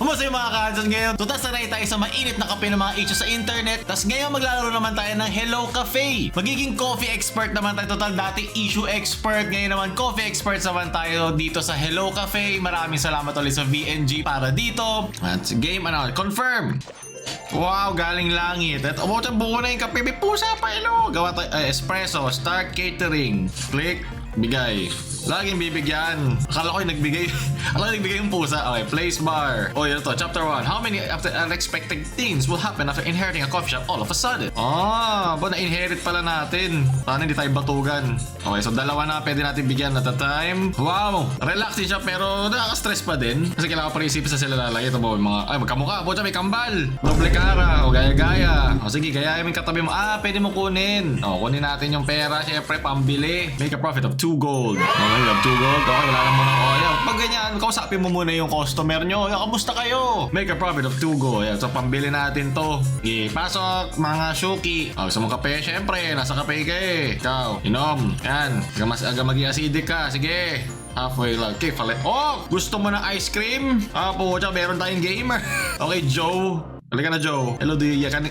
Kumusta yung mga kahansan ngayon? Tutas na tayo sa mainit na kape ng mga issues sa internet. Tapos ngayon maglalaro naman tayo ng Hello Cafe. Magiging coffee expert naman tayo. Total dati issue expert. Ngayon naman coffee experts naman tayo dito sa Hello Cafe. Maraming salamat ulit sa VNG para dito. At game confirm. Wow, galing langit. At buo na yung kape. May pusa pa, hello. Gawa tayo, espresso, start catering. Click, bigay. Laging bibigyan. Akala ko yung nagbigay. Akala ko nagbigay yung pusa. Okay, place bar. Oh, yun to. Chapter 1. How many unexpected things will happen after inheriting a coffee shop all of a sudden? Na-inherit pala natin. Sana hindi tayo batugan. Okay, so dalawa na pwede natin bigyan at a time. Wow, relaxing siya pero nakaka-stress pa din. Kasi kailangan pa rin isipin sa sila lalagay. Ito mo, mga, magkamukha. Bocha, may kambal. Doble cara. O gaya-gaya. O sige, gaya yung katabi mo. Pwede mo kunin. O, kunin natin yung pera. Siyempre, pambili. Make a profit of 2 gold. Okay, you have 2 gold. Okay, wala na muna. Pag ganyan, kausapin mo muna yung customer nyo. Kamusta kayo? Make a profit of 2 gold. Ayan, so pambili natin to. Okay, pasok, mga shuki. Gusto mong kape? Siyempre, nasa kape ka eh. Ikaw, inom. Yan, aga maging acidic ka. Sige. Halfway lang. Okay, palit. Gusto mo ng ice cream? Pucha, meron tayong gamer. Okay, Joe. Halika na, Joe. Hello,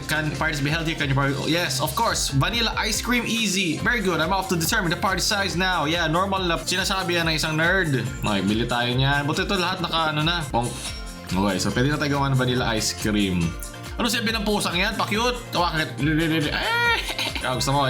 can parties be held here? Can you party? Yes, of course. Vanilla ice cream, easy. Very good. I'm off to determine the party size now. Yeah, normal na sinasabi yan ng isang nerd. Okay, bili tayo niyan. Buti ito lahat na. Okay, so pwede na tayo gawa ng vanilla ice cream. Ano sabi ng pusang yan? Pa-cute? Kawakit. Gusto mo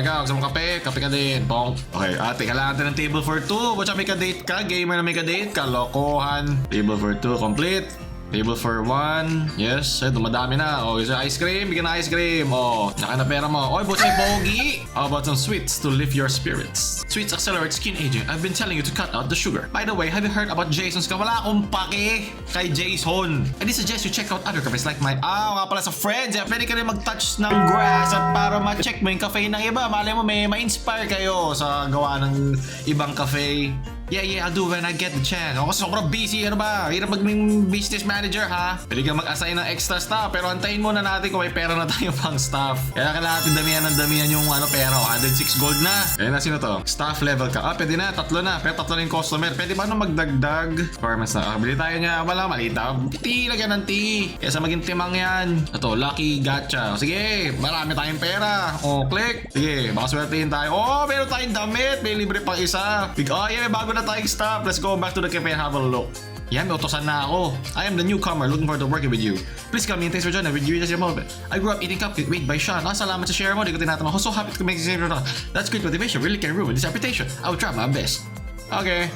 kape? Kape ka din. Pong. Okay, kailangan natin ng table for 2. Butsa may ka-date ka? Gamer na may ka-date? Kalokohan. Table for 2, complete. Table for 1. Yes, ito madami na. Okay, so ice cream. Bigyan na ice cream. Naka na pera mo. Butsa may pogi. How about some sweets to lift your spirits? Sweets accelerate skin aging. I've been telling you to cut out the sugar. By the way, have you heard about Jason's? Wala akong pake kay Jason. I suggest you check out other cafes like mine. Nga pala sa friends. Pwede ka rin mag-touch ng grass at para ma-check mo yung cafe ng iba. Malay mo may ma-inspire kayo sa gawa ng ibang cafe. Yeah, I'll do when I get the chance. Kasi sobrang busy. Ano ba? Hirap maging business manager, ha? Pwede kang mag-assign ng extra staff. Pero antayin muna natin kung may pera na tayo pang staff. Kaya kailangan natin damihan yung pera. 106 gold na. Ayan na, sino to? Staff level ka. Pwede na. 3 na. Pero 3 na yung customer. Pwede ba magdagdag? Requirements na. Bili tayo niya. Wala, malita. Lagyan ng tea. Kaya sa maging timang yan. Ito, lucky gacha. Sige, marami tayong pera. Click. Sige, baka swertein tayo. Meron tayong damit. May libre pang isa. Yeah, bago na tayong stop. Let's go back to the cafe and have a look. Yan, may utosan na ako. I am the newcomer looking forward to working with you. Please come in. Thanks for joining. With you, I grew up eating cupcake made by Sean. Salamat sa share mo. Di ko tinatanong. I'm so happy to make this video. That's great motivation. Really can ruin this reputation. I will try my best. Okay.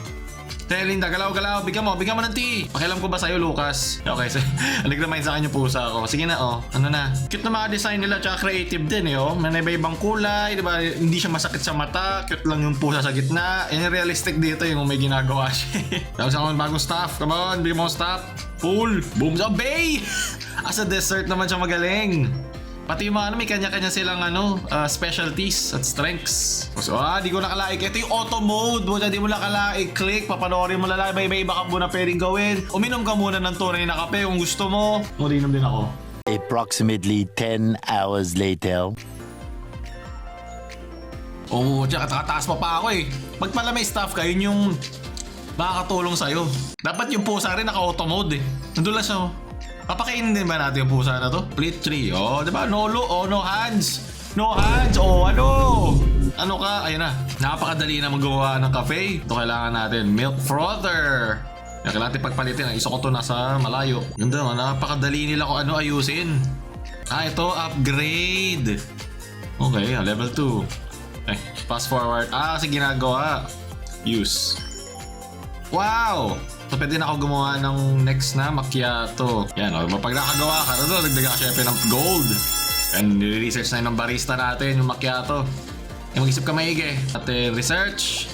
Linda, galaw-galaw. Bigyan mo ng tea. Pakialam ko ba sa'yo, Lucas? Okay, so, nag-remind sa akin yung pusa ko. Sige na, ano na. Cute na mga design nila, tsaka creative din, May iba-ibang kulay, diba? Hindi siya masakit sa mata. Cute lang yung pusa sa gitna. Yan realistic dito, yung may ginagawa siya. Tapos ako bagong staff. Come on, bigyan mo staff. Pool. Boom sa bay! As a dessert naman siya magaling. Pati yung mga may kanya-kanya silang specialties at strengths. So, di ko nakalaik. Ito yung auto mode. Di mo nakalaik. Click, papanoorin mo lalaki. May iba ka muna pwedeng gawin. Uminom ka muna ng tunay na kape kung gusto mo. Uminom din ako. Approximately 10 hours later. Tsaka takataas pa ako eh. Pag pala may staff ka, yun yung makakatulong sa'yo. Dapat yung pusa rin naka-auto mode eh. Nandun lang siya Papakainin din ba natin yung pusa na to? Split tree. Diba? No hands. No hands. Ano ka? Ayun na. Napakadali na magawa ng cafe. Ito kailangan natin. Milk frother. Kailangan natin pagpalitin. Ang isa ko to nasa malayo. Ganda. Napakadali nila kung ano ayusin. Ito. Upgrade. Okay. Level 2. Fast forward. Kasi ginagawa. Use. Wow! So, pwede na ako gumawa ng next na macchiato. Yan, pag nakagawa ka, nagdaga ka syempre ng gold. And nire-research na yung barista natin, yung macchiato. Mag-isip ka maigi. At research.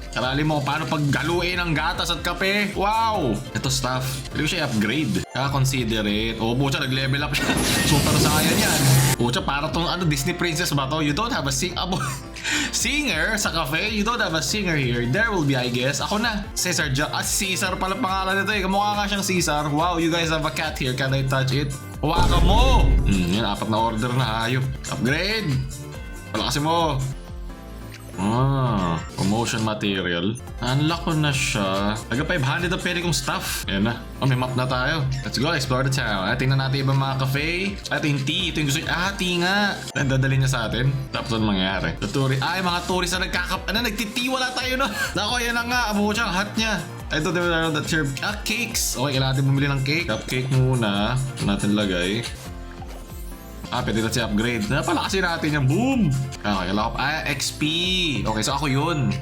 Karali mo paano paggaluin ang gatas at kape. Wow! Ito stuff. Pwede ko siya upgrade. Consider it. Bucha, nag-level up siya. Super saiyan yan. Bucha, para tong Disney princess ba to? You don't have a singer sa cafe? You don't have a singer here. There will be, I guess. Ako na. Caesar. Caesar pala pangalan nito eh. Kamukha nga siyang Caesar. Wow, you guys have a cat here. Can I touch it? Hawakan mo! Yan, 4 na order na. Hayop. Upgrade. Palakasin mo. Promotion material. Unlock ko na siya. Taga 500 ang pwede kong stuff. Ayan na. May map na tayo. Let's go, explore the town. Tingnan natin ibang mga cafe. Ito yung tea. Ito yung gusto niya. Tea nga. Dadalhin niya sa atin. Tapos ano mangyayari? Mga tourist na nagtitiwala tayo na. Nako, yan na nga. Abuko siya. Hot niya. Ito, di ba that serve? Cakes. Okay, kailangan natin bumili ng cake. Cupcake muna. Ito natin lagay. Pwede na siya upgrade. Napalakasin natin yan. Boom! Okay, XP. Okay, so ako yun.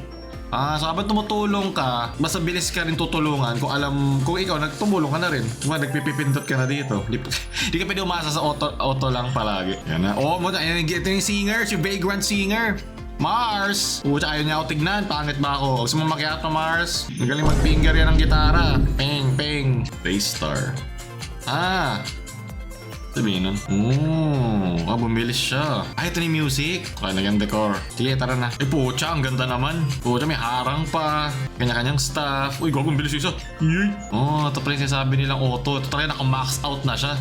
So habang tumutulong ka, mas mabilis ka rin tutulungan kung ikaw nagtumulong ka na rin. Kung nagpipipindot ka na dito. Hindi ka pwede umasa sa auto lang palagi. Yan na. Ito yung singer, si Vagrant Singer. Mars! Ayaw niya ako tignan. Pangit ba ako? Gusto mo makiato, Mars? Magaling mag-finger yan ng gitara. Peng, peng. Daystar. Sabihin nun. Bumilis siya. Ito na yung music. Okay, nagyang decor. Sige, tara na. Pucha, ang ganda naman. Pucha, may harang pa. Kanya-kanyang stuff. Uy, gagong bilis isa. Yay! Ito pala yung sinasabi nilang auto. Ito talaga naka-max out na siya.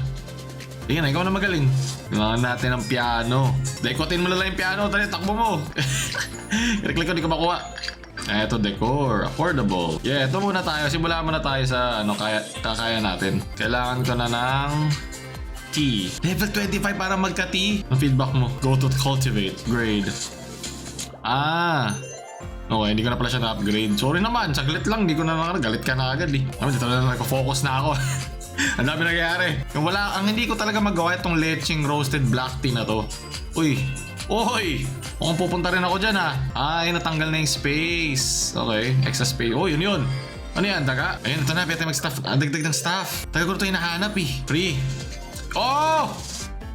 Sige na, ikaw na magaling. Kailangan natin ng piano. Dekotin mo na lang yung piano. Tara, takbo mo. Click ko, di ko makuha. Ito, decor. Affordable. Yeah, ito muna tayo. Simula muna tayo sa kakaya natin. Kailangan ko na ng tea. Level 25 para magka-tea. Ang feedback mo. Go to cultivate. Grade. Okay, hindi ko na pala siya na-upgrade. Sorry naman, saglit lang. Hindi ko na galit ka na agad eh. Dito na nag-focus na ako. Ang dami nangyayari. Ang hindi ko talaga magawa itong lecheng roasted black tea na to. Uy! Mukhang pupunta rin ako dyan natanggal na yung space. Okay, extra space. Yun. Ano yan, daga? Ayun, ito na. Pwede mag-staff. Dagdag ng staff. Taga ko na ito hinahanap eh. Free.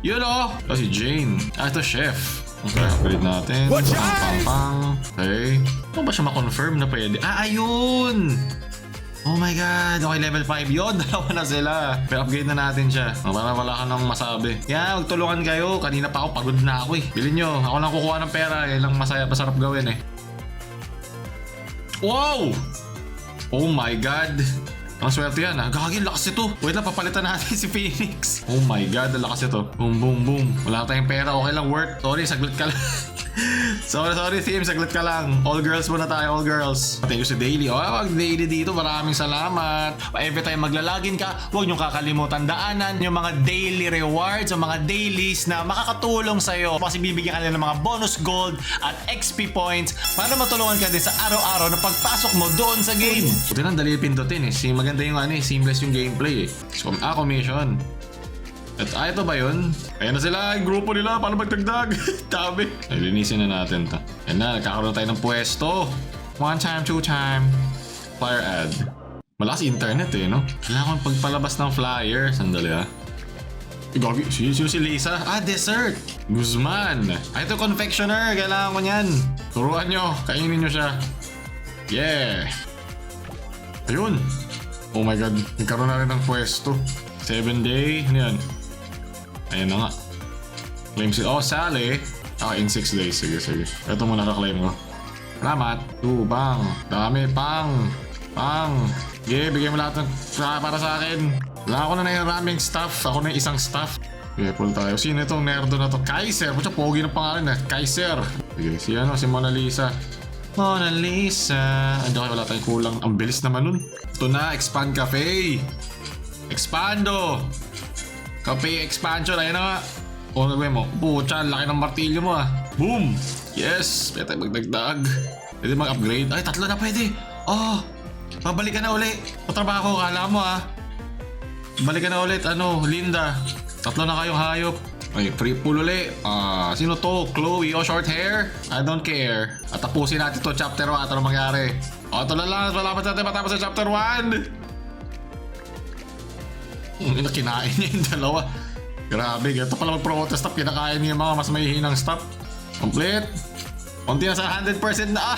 Yun si Jane. Ito chef. Okay, upgrade natin. Pang. Okay. Ano ba siya ma-confirm na pwede? Ayun! Oh my god. Okay, level 5 yun. Dalawa na sila. Pero upgrade na natin siya. Para wala ka nang masabi. Magtulungan kayo. Kanina pa ako. Pagod na ako eh. Bilhin nyo. Ako lang kukuha ng pera. Yan lang masarap gawin eh. Wow! Oh my god. Ang swerte yan Gagi, lakas ito. Wait lang, papalitan natin si Phoenix. Oh my god, lakas ito. Boom, boom, boom. Wala tayong pera, okay lang, worth. Sorry, saglit ka lang. sorry team, saglit ka lang. All girls muna tayo, all girls. Thank you si Daily. Daily dito, maraming salamat. Every time maglalagin ka, huwag nyo kakalimutan daanan yung mga daily rewards, yung mga dailies na makakatulong sa'yo. Kasi bibigyan ka nila ng mga bonus gold at XP points para matulungan ka din sa araw-araw na pagpasok mo doon sa game. Ito na, dali pindutin eh. Maganda yung seamless yung gameplay eh. So, commission. At ito ba yun? Ayan na sila, yung grupo nila. Paano magdagdag? Dami. Linisin na natin to. Ayan na, nagkakaroon tayo ng pwesto. 1 time, 2 time. Flyer ad. Malakas internet eh, no? Kailangan ko pagpalabas ng flyer. Sandali Gagi, sino si Lisa? Dessert. Guzman. Ito confectioner. Kailangan ko niyan. Turuan nyo. Kainin nyo siya. Yeah. Ayun. Oh my god, nagkaroon na rin ng pwesto. 7 day, ano yan? Ayan na nga. Claim Sally. In 6 days, sige. Ito muna ka-claim ko. Salamat. Bang. Dami, pang. Yeah, bigyan mo lahat ng para sa akin. Wala ako na raming stuff. Ako na isang stuff. Okay, pull tayo. Sino itong nerdo na to? Kaiser. Pucha, pogi ng pangalan Kaiser. Sige, si Mona Lisa. Mona Lisa. Andiyan wala tayong kulang. Ang bilis naman nun. Ito na, Expand Cafe. Expando. Cafe expansion. Ayan na nga. Gawin mo. Pucha, laki ng martilyo mo Boom. Yes. Pwede magdagdag. Pwede mag-upgrade. 3 na pwede. Mabalik ka na ulit. Patrabaho, kala mo Balik ka na ulit. Linda. 3 na kayong hayop. Free pool ulit. Sino to? Chloe. Short hair? I don't care. At tapusin natin to chapter 1. Ano mangyari? Ito na lang. Salamat natin matapos sa chapter 1. Kinain niya yung dalawa. Grabe. Ito pala mag-protest stop. Kinakain niya yung mga mas mahihinang stop. Complete. Konti na sa 100% na.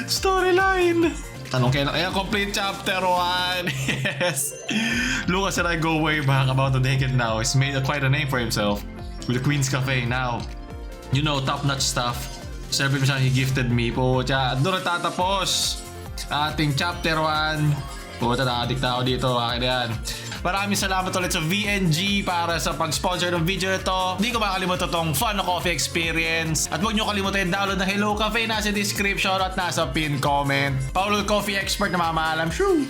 Storyline. Tanong kayo na. Complete chapter 1. Yes. Lucas and I go way back about a decade now. He's made quite a name for himself with the Queen's Cafe now. Top-notch stuff. Serve mo siya, he gifted me. Doon nagtatapos ating chapter 1. Na-addict na ako dito. Akin yan. Maraming salamat ulit sa VNG para sa pag-sponsor ng video na to. Hindi ko makakalimutan tong fun na coffee experience. At huwag nyo kalimutan yung download ng Hello Cafe nasa description at nasa pin comment. Paolo Coffee Expert na mamaalam. Shoo!